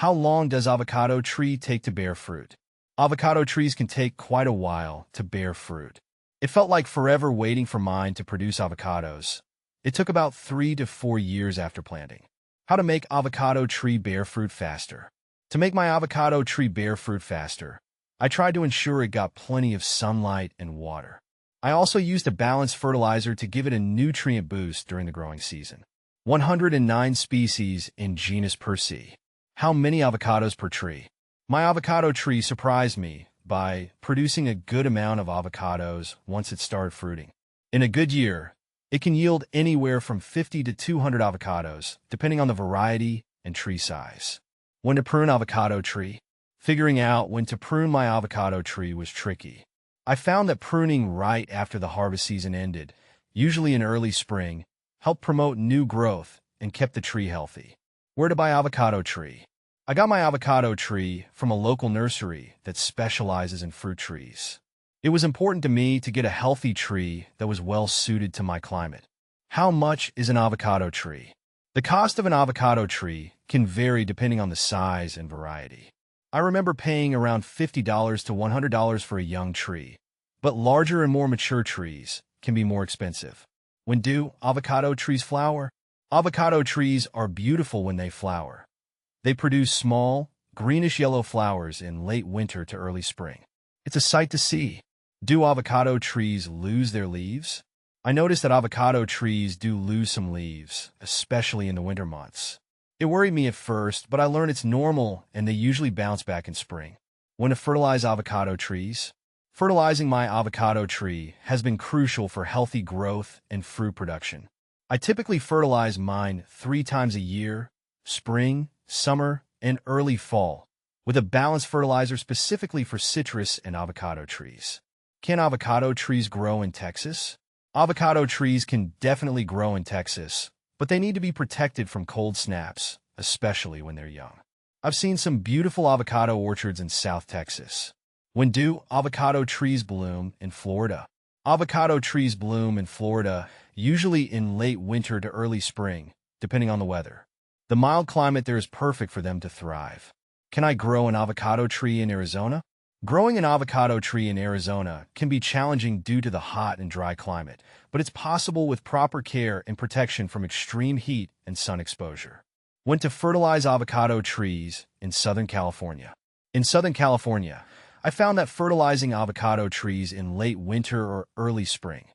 How long does avocado tree take to bear fruit? Avocado trees can take quite a while to bear fruit. It felt like forever waiting for mine to produce avocados. It took about 3 to 4 years after planting. How to make avocado tree bear fruit faster. To make my avocado tree bear fruit faster, I tried to ensure it got plenty of sunlight and water. I also used a balanced fertilizer to give it a nutrient boost during the growing season. 109 species in genus Persea. How many avocados per tree? My avocado tree surprised me by producing a good amount of avocados once it started fruiting. In a good year, it can yield anywhere from 50 to 200 avocados, depending on the variety and tree size. When to prune avocado tree? Figuring out when to prune my avocado tree was tricky. I found that pruning right after the harvest season ended, usually in early spring, helped promote new growth and kept the tree healthy. Where to buy avocado tree? I got my avocado tree from a local nursery that specializes in fruit trees. It was important to me to get a healthy tree that was well suited to my climate. How much is an avocado tree? The cost of an avocado tree can vary depending on the size and variety. I remember paying around $50 to $100 for a young tree, but larger and more mature trees can be more expensive. When do avocado trees flower? Avocado trees are beautiful when they flower. They produce small, greenish-yellow flowers in late winter to early spring. It's a sight to see. Do avocado trees lose their leaves? I noticed that avocado trees do lose some leaves, especially in the winter months. It worried me at first, but I learned it's normal and they usually bounce back in spring. When to fertilize avocado trees? Fertilizing my avocado tree has been crucial for healthy growth and fruit production. I typically fertilize mine 3 times a year, spring, summer, and early fall, with a balanced fertilizer specifically for citrus and avocado trees. Can avocado trees grow in Texas? Avocado trees can definitely grow in Texas, but they need to be protected from cold snaps, especially when they're young. I've seen some beautiful avocado orchards in South Texas. When do avocado trees bloom in Florida? Avocado trees bloom in Florida usually in late winter to early spring, depending on the weather. The mild climate there is perfect for them to thrive. Can I grow an avocado tree in Arizona? Growing an avocado tree in Arizona can be challenging due to the hot and dry climate, but it's possible with proper care and protection from extreme heat and sun exposure. When to fertilize avocado trees in Southern California? In Southern California, I found that fertilizing avocado trees in late winter or early spring,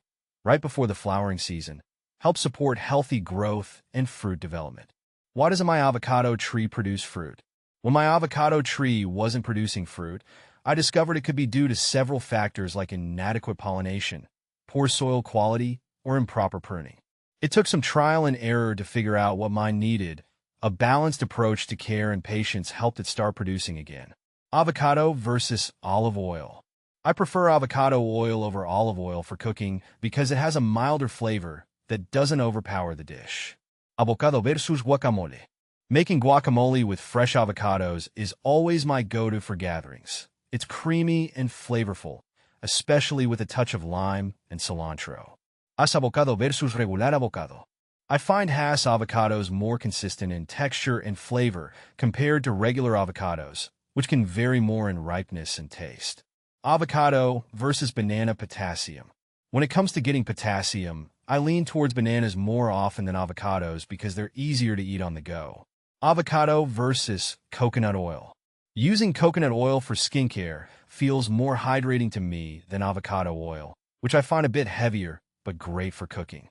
right before the flowering season, helps support healthy growth and fruit development. Why doesn't my avocado tree produce fruit? When my avocado tree wasn't producing fruit, I discovered it could be due to several factors like inadequate pollination, poor soil quality, or improper pruning. It took some trial and error to figure out what mine needed. A balanced approach to care and patience helped it start producing again. Avocado versus olive oil. I prefer avocado oil over olive oil for cooking because it has a milder flavor that doesn't overpower the dish. Avocado versus guacamole. Making guacamole with fresh avocados is always my go-to for gatherings. It's creamy and flavorful, especially with a touch of lime and cilantro. Hass avocado versus regular avocado. I find Hass avocados more consistent in texture and flavor compared to regular avocados, which can vary more in ripeness and taste. Avocado versus banana potassium. When it comes to getting potassium, I lean towards bananas more often than avocados because they're easier to eat on the go. Avocado versus coconut oil. Using coconut oil for skincare feels more hydrating to me than avocado oil, which I find a bit heavier but great for cooking.